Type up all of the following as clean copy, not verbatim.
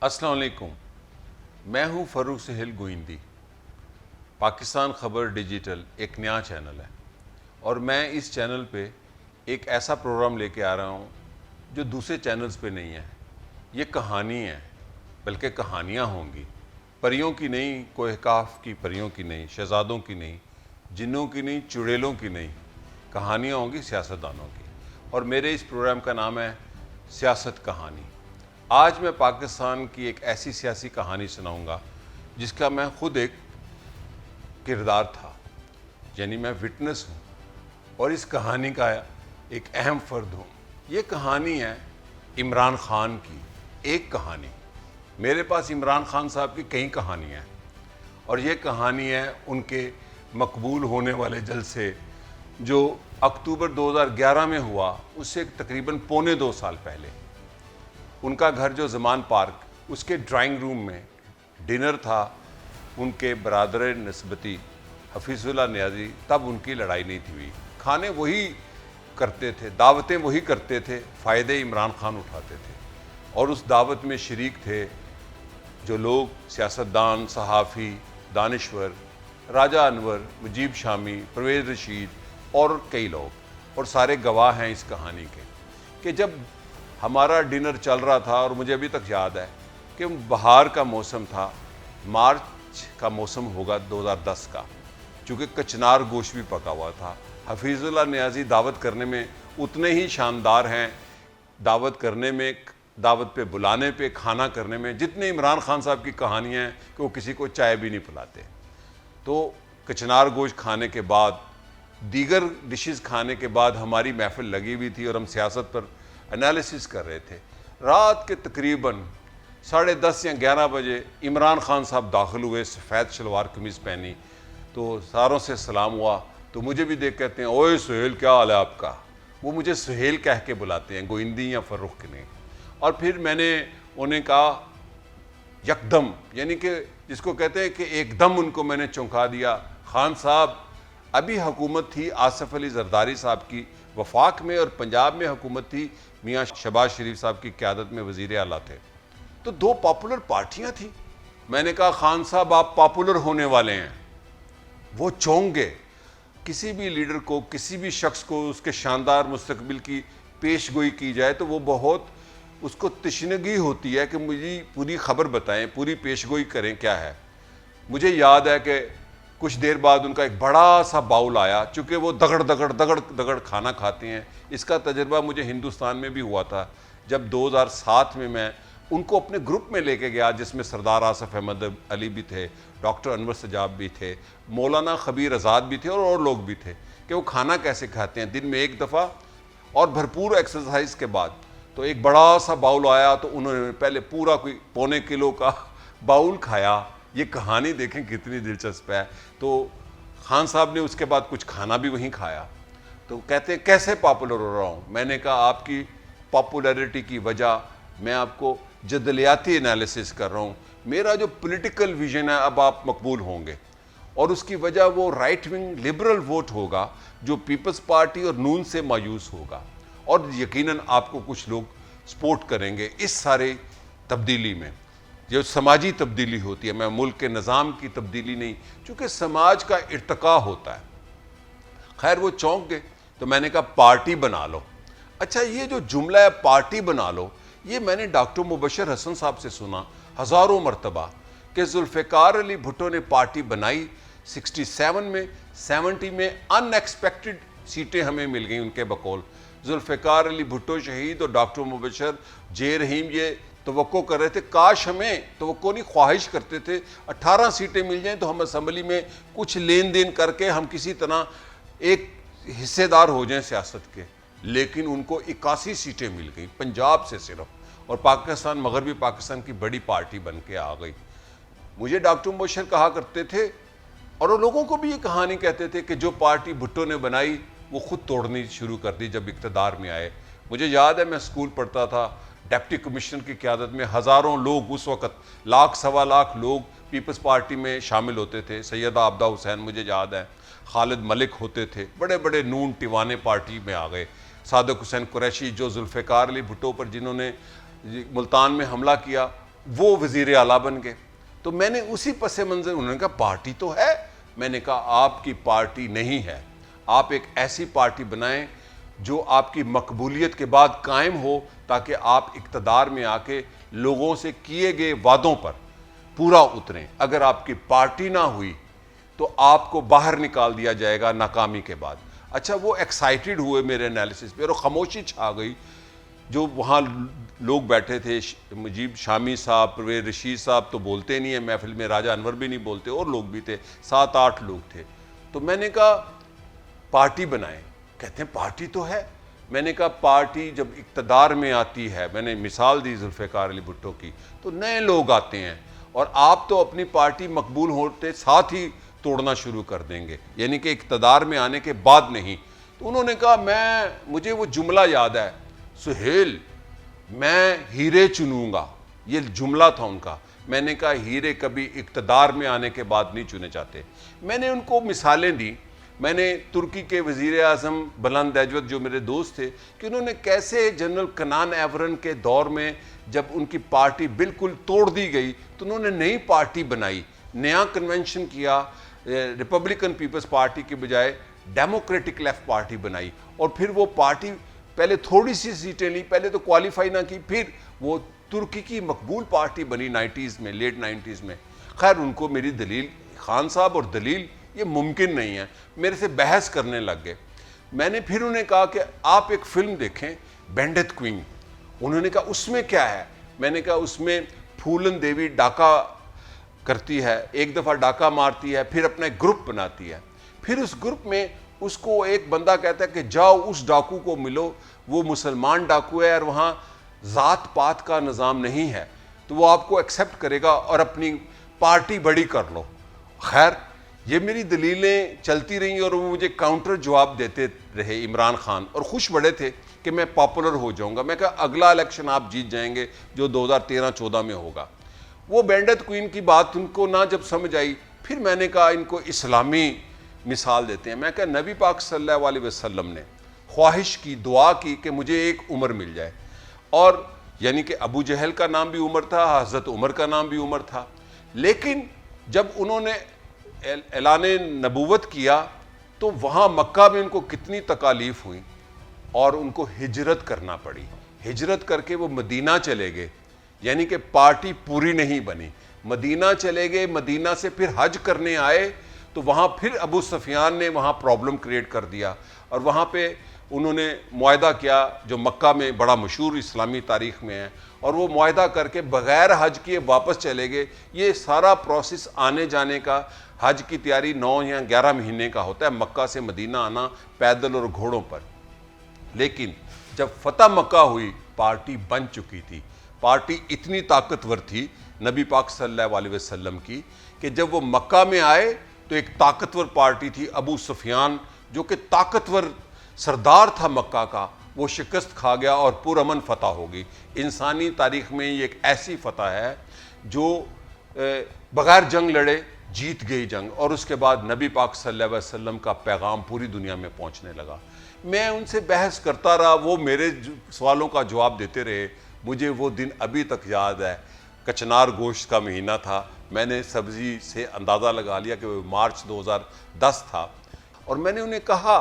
अस्सलाम वालेकुम। मैं हूं फ़र्रुख सुहेल गोइंदी। पाकिस्तान खबर डिजिटल एक नया चैनल है और मैं इस चैनल पे एक ऐसा प्रोग्राम लेके आ रहा हूं जो दूसरे चैनल्स पे नहीं है। ये कहानी है, बल्कि कहानियां होंगी। परियों की नहीं, कोहकाफ की परियों की नहीं, शहजादों की नहीं, जिन्नों की नहीं, चुड़ैलों की नहीं, कहानियां होंगी सियासतदानों की। और मेरे इस प्रोग्राम का नाम है सियासत कहानी। आज मैं पाकिस्तान की एक ऐसी सियासी कहानी सुनाऊंगा जिसका मैं खुद एक किरदार था, यानी मैं विटनेस हूँ और इस कहानी का एक अहम फ़र्द हूँ। ये कहानी है इमरान खान की। एक कहानी, मेरे पास इमरान खान साहब की कई कहानियाँ हैं और ये कहानी है उनके मकबूल होने वाले जलसे जो अक्टूबर 2011 में हुआ, उससे तकरीबन पौने 2 साल पहले। उनका घर जो ज़मान पार्क, उसके ड्राइंग रूम में डिनर था उनके बरादर नस्बती हफीज़ुल्लाह नियाज़ी। तब उनकी लड़ाई नहीं थी हुई। खाने वही करते थे, दावतें वही करते थे, फ़ायदे इमरान खान उठाते थे। और उस दावत में शरीक थे जो लोग सियासतदान, सहाफ़ी, दानिश्वर, राजा अनवर, मुजीब शामी, परवेज़ रशीद और कई लोग, और सारे गवाह हैं इस कहानी के कि जब हमारा डिनर चल रहा था और मुझे अभी तक याद है कि बहार का मौसम था, मार्च का मौसम होगा 2010 का, चूँकि कचनार गोश्त भी पका हुआ था। हफीज़ुल्लाह नियाज़ी दावत करने में उतने ही शानदार हैं, दावत करने में, दावत पे बुलाने पे, खाना करने में, जितने इमरान खान साहब की कहानियाँ हैं कि वो किसी को चाय भी नहीं पिलाते। तो कचनार गोश्त खाने के बाद, दीगर डिशेस खाने के बाद हमारी महफिल लगी हुई थी और हम सियासत पर एनालिसिस कर रहे थे। रात के तकरीबन 10:30 या 11 बजे इमरान खान साहब दाखिल हुए, सफ़ेद शलवार कमीज़ पहनी। तो सारों से सलाम हुआ तो मुझे भी देख कहते हैं, ओए सुहेल, क्या हाल है आपका। वो मुझे सुहेल कह के बुलाते हैं, गोइंदी या फ़र्रुख के नहीं। और फिर मैंने उन्हें कहा यकदम, यानी कि जिसको कहते हैं कि एकदम उनको मैंने चौंका दिया, खान साहब, अभी हुकूमत थी आसिफ अली जरदारी साहब की वफाक में और पंजाब में हुकूमत थी मियाँ शहबाज शरीफ साहब की क़यादत में वज़ीर आला थे। तो 2 पॉपुलर पार्टियां थी। मैंने कहा खान साहब, आप पॉपुलर होने वाले हैं। वो चौंक गए। किसी भी लीडर को, किसी भी शख्स को उसके शानदार मुस्तकबिल की पेशगोई की जाए तो वो बहुत उसको तशनगी होती है कि मुझे पूरी खबर बताएं, पूरी पेशगोई करें क्या है। मुझे याद है कि कुछ देर बाद उनका एक बड़ा सा बाउल आया, चूँकि वो दगड़ दगड़ दगड़ दगड़ खाना खाते हैं। इसका तजर्बा मुझे हिंदुस्तान में भी हुआ था जब 2007 में मैं उनको अपने ग्रुप में लेके गया, जिसमें सरदार आसिफ अहमद अली भी थे, डॉक्टर अनवर सजाब भी थे, मौलाना खबीर आज़ाद भी थे और लोग भी थे कि वो खाना कैसे खाते हैं, दिन में एक दफ़ा और भरपूर एक्सरसाइज के बाद। तो एक बड़ा सा बाउल आया तो उन्होंने पहले पूरा कोई पौने किलो का बाउल खाया। ये कहानी देखें कितनी दिलचस्प है। तो खान साहब ने उसके बाद कुछ खाना भी वहीं खाया। तो कहते हैं कैसे पॉपुलर हो रहा हूँ। मैंने कहा आपकी पॉपुलैरिटी की वजह मैं आपको जदलियाती एनालिसिस कर रहा हूँ। मेरा जो पॉलिटिकल विजन है, अब आप मकबूल होंगे और उसकी वजह वो राइट विंग लिबरल वोट होगा जो पीपल्स पार्टी और नून से मायूस होगा, और यकीनन आपको कुछ लोग सपोर्ट करेंगे इस सारे तब्दीली में, जो समाजी तब्दीली होती है। मैं मुल्क के निज़ाम की तब्दीली नहीं, चूँकि समाज का इर्तका होता है। खैर वो चौंक गए। तो मैंने कहा पार्टी बना लो। अच्छा, ये जो जुमला है पार्टी बना लो, ये मैंने डॉक्टर मुबशर हसन साहब से सुना हज़ारों मरतबा कि जुल्फ़िकार अली भुट्टो ने पार्टी बनाई 67 में, 70 में अनएक्सपेक्टेड सीटें हमें मिल गई उनके बकौल। जुल्फ़िकार अली भुट्टो शहीद और डॉक्टर मुबशर जे रहीम ये तवक्को कर रहे थे, काश हमें, तवक्को नहीं ख्वाहिश करते थे 18 सीटें मिल जाएं तो हम असम्बली में कुछ लेन देन करके हम किसी तरह एक हिस्सेदार हो जाएं सियासत के। लेकिन उनको 81 सीटें मिल गई पंजाब से सिर्फ, और पाकिस्तान, मगरबी पाकिस्तान की बड़ी पार्टी बन के आ गई। मुझे डॉक्टर मुबशर कहा करते थे और वो लोगों को भी ये कहानी कहते थे कि जो पार्टी भुट्टो ने बनाई वो खुद तोड़नी शुरू कर दी जब इक़्तिदार में आए। मुझे याद है मैं स्कूल पढ़ता था, डिप्टी कमिश्नर की क़यादत में हज़ारों लोग, उस वक़्त 1 सवा लाख लोग पीपल्स पार्टी में शामिल होते थे। सैयद आबदा हुसैन मुझे याद है, खालिद मलिक होते थे, बड़े बड़े नून टिवाने पार्टी में आ गए। सादक हुसैन कुरैशी जो जुल्फ़िकार अली भुट्टो पर जिन्होंने मुल्तान में हमला किया, वो वजीर आला बन गए। तो मैंने उसी पस मंजर, उन्होंने कहा पार्टी तो है, मैंने कहा आपकी पार्टी नहीं है, आप एक ऐसी पार्टी बनाएं जो आपकी मकबूलियत के बाद कायम हो, ताकि आप इक़्तिदार में आके लोगों से किए गए वादों पर पूरा उतरें। अगर आपकी पार्टी ना हुई तो आपको बाहर निकाल दिया जाएगा नाकामी के बाद। अच्छा, वो एक्साइटेड हुए मेरे एनालिसिस पे और खामोशी छा गई। जो वहाँ लोग बैठे थे, मुजीब शामी साहब, परवेज रशीद साहब तो बोलते नहीं है महफिल में, राजा अनवर भी नहीं बोलते, और लोग भी थे, 7-8 लोग थे। तो मैंने कहा पार्टी बनाएं। कहते हैं पार्टी तो है। मैंने कहा पार्टी जब इक़्तिदार में आती है, मैंने मिसाल दी जुल्फ़िकार अली भुट्टो की, तो नए लोग आते हैं और आप तो अपनी पार्टी मकबूल होते साथ ही तोड़ना शुरू कर देंगे, यानी कि इक़्तिदार में आने के बाद नहीं। तो उन्होंने कहा, मुझे वो जुमला याद है, सुहेल मैं हीरे चुनूंगा, ये जुमला था उनका। मैंने कहा हीरे कभी इक़्तिदार में आने के बाद नहीं चुने जाते। मैंने उनको मिसालें दी। मैंने तुर्की के वज़ीर आज़म बुलंद अजवद, जो मेरे दोस्त थे, कि उन्होंने कैसे जनरल कनान एवरन के दौर में जब उनकी पार्टी बिल्कुल तोड़ दी गई तो उन्होंने नई पार्टी बनाई, नया कन्वेंशन किया, रिपब्लिकन पीपल्स पार्टी के बजाय डेमोक्रेटिक लेफ्ट पार्टी बनाई। और फिर वो पार्टी पहले थोड़ी सी सीटें ली, पहले तो क्वालिफाई ना की, फिर वो तुर्की की मकबूल पार्टी बनी 90s में, लेट 90s में। खैर, उनको मेरी दलील, खान साहब और दलील ये मुमकिन नहीं है, मेरे से बहस करने लग गए। मैंने फिर उन्हें कहा कि आप एक फिल्म देखें, बैंडिट क्वीन। उन्होंने कहा उसमें क्या है? मैंने कहा उसमें फूलन देवी डाका करती है, एक दफ़ा डाका मारती है, फिर अपना एक ग्रुप बनाती है, फिर उस ग्रुप में उसको एक बंदा कहता है कि जाओ उस डाकू को मिलो, वो मुसलमान डाकू है और वहाँ ज़ात पात का निज़ाम नहीं है, तो वो आपको एक्सेप्ट करेगा और अपनी पार्टी बड़ी कर लो। खैर, ये मेरी दलीलें चलती रहीं और वो मुझे काउंटर जवाब देते रहे इमरान खान, और खुश बड़े थे कि मैं पॉपुलर हो जाऊंगा। मैं कहा अगला इलेक्शन आप जीत जाएंगे जो 2013-14 में होगा। वो बैंडिट क्वीन की बात उनको ना जब समझ आई, फिर मैंने कहा इनको इस्लामी मिसाल देते हैं। मैं कहा नबी पाक सल्लल्लाहु अलैहि वसल्लम ने ख्वाहिश की, दुआ की कि मुझे एक उम्र मिल जाए, और यानी कि अबू जहल का नाम भी उमर था, हज़रत उमर का नाम भी उमर था। लेकिन जब उन्होंने ऐलान नबूवत किया तो वहाँ मक्का में उनको कितनी तकालीफ हुई और उनको हिजरत करना पड़ी। हिजरत करके वो मदीना चले गए, यानी कि पार्टी पूरी नहीं बनी। मदीना चले गए, मदीना से फिर हज करने आए तो वहाँ फिर अबू सुफियान ने वहाँ प्रॉब्लम क्रिएट कर दिया और वहाँ पे उन्होंने मुआहदा किया जो मक्का में बड़ा मशहूर इस्लामी तारीख़ में है, और वो मुआहदा करके बग़ैर हज किए वापस चले गए। ये सारा प्रोसेस आने जाने का, हज की तैयारी 9 या 11 महीने का होता है, मक्का से मदीना आना पैदल और घोड़ों पर। लेकिन जब फतह मक्का हुई, पार्टी बन चुकी थी। पार्टी इतनी ताकतवर थी नबी पाक सल्लल्लाहु अलैहि वसल्लम की कि जब वो मक्का में आए तो एक ताकतवर पार्टी थी, अबू सुफियान, जो कि ताकतवर सरदार था मक्का का, वो शिकस्त खा गया और पुरअमन फतह हो गई। इंसानी तारीख में ये एक ऐसी फतह है जो बग़ैर जंग लड़े जीत गई जंग, और उसके बाद नबी पाक सल्लल्लाहु अलैहि वसल्लम का पैगाम पूरी दुनिया में पहुंचने लगा। मैं उनसे बहस करता रहा, वो मेरे सवालों का जवाब देते रहे। मुझे वो दिन अभी तक याद है, कचनार गोश्त का महीना था। मैंने सब्ज़ी से अंदाज़ा लगा लिया कि वो मार्च 2010 था, और मैंने उन्हें कहा,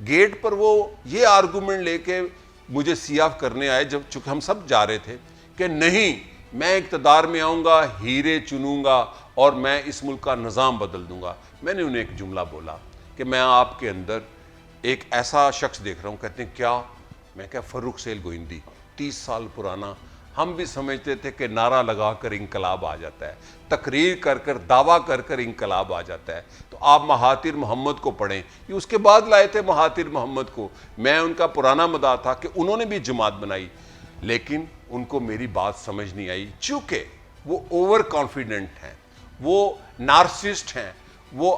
गेट पर वो ये आर्गूमेंट लेके मुझे सियाफ करने आए, जब चूँकि हम सब जा रहे थे, कि नहीं मैं इक़्तिदार में आऊँगा, हीरे चुनूँगा और मैं इस मुल्क का निज़ाम बदल दूँगा। मैंने उन्हें एक जुमला बोला कि मैं आपके अंदर एक ऐसा शख्स देख रहा हूँ। कहते हैं क्या? मैं क्या, फ़र्रुख सेल गोइंदी, 30 साल पुराना। हम भी समझते थे कि नारा लगा कर इंकलाब आ जाता है, तकरीर कर कर, दावा कर कर इंकलाब आ जाता है। तो आप महातिर मोहम्मद को पढ़ें, ये उसके बाद लाए थे महातिर मोहम्मद को। मैं उनका पुराना मदा था कि उन्होंने भी जमात बनाई, लेकिन उनको मेरी बात समझ नहीं आई, चूँकि वो ओवर कॉन्फिडेंट हैं, वो नार्सिसिस्ट हैं, वो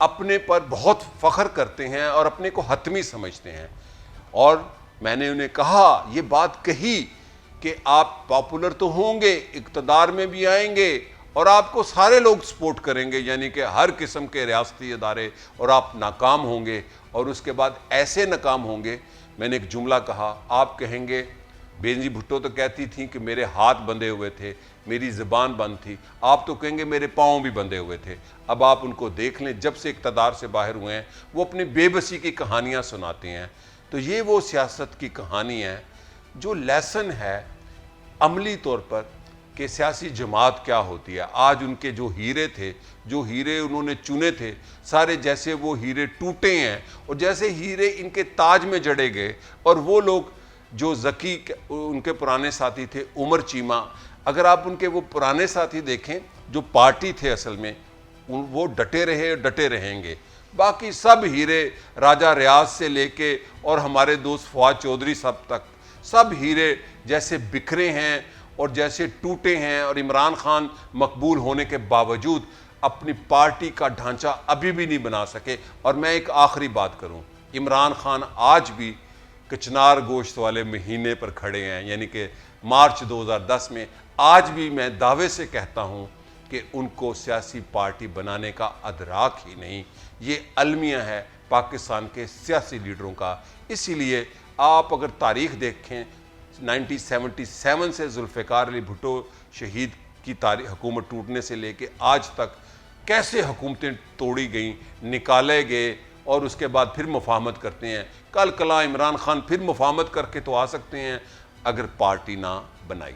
अपने पर बहुत फ़ख्र करते हैं और अपने को हतमी समझते हैं। और मैंने उन्हें कहा, ये बात कही कि आप पॉपुलर तो होंगे, इक़्तिदार में भी आएंगे और आपको सारे लोग सपोर्ट करेंगे, यानी कि हर किस्म के रियासती इदारे, और आप नाकाम होंगे, और उसके बाद ऐसे नाकाम होंगे। मैंने एक जुमला कहा, आप कहेंगे बेनज़ीर भुट्टो तो कहती थी कि मेरे हाथ बंधे हुए थे, मेरी ज़बान बंद थी। आप तो कहेंगे मेरे पाँव भी बंधे हुए थे। अब आप उनको देख लें, जब से इक़्तिदार से बाहर हुए हैं वो अपनी बेबसी की कहानियाँ सुनाते हैं। तो ये वो सियासत की कहानी है जो लेसन है अमली तौर पर कि सियासी जमात क्या होती है। आज उनके जो हीरे थे, जो हीरे उन्होंने चुने थे, सारे जैसे वो हीरे टूटे हैं और जैसे हीरे इनके ताज में जड़े गए। और वो लोग जो ज़की उनके पुराने साथी थे, उमर चीमा, अगर आप उनके वो पुराने साथी देखें जो पार्टी थे असल में, वो डटे रहे और डटे रहेंगे। बाकी सब हीरे राजा रियाज से लेके और हमारे दोस्त फवाद चौधरी सब तक, सब हीरे जैसे बिखरे हैं और जैसे टूटे हैं। और इमरान खान मकबूल होने के बावजूद अपनी पार्टी का ढांचा अभी भी नहीं बना सके। और मैं एक आखिरी बात करूं, इमरान खान आज भी कचनार गोश्त वाले महीने पर खड़े हैं, यानी कि मार्च 2010 में। आज भी मैं दावे से कहता हूं कि उनको सियासी पार्टी बनाने का अदराक ही नहीं। ये अलमिया है पाकिस्तान के सियासी लीडरों का। इसीलिए आप अगर तारीख देखें 1977 से जुल्फ़िकार अली भुट्टो शहीद की हुकूमत टूटने से लेके आज तक कैसे हुकूमतें तोड़ी गई, निकाले गए और उसके बाद फिर मुफाहमत करते हैं। कल कला इमरान खान फिर मुफाहमत करके तो आ सकते हैं अगर पार्टी ना बनाई।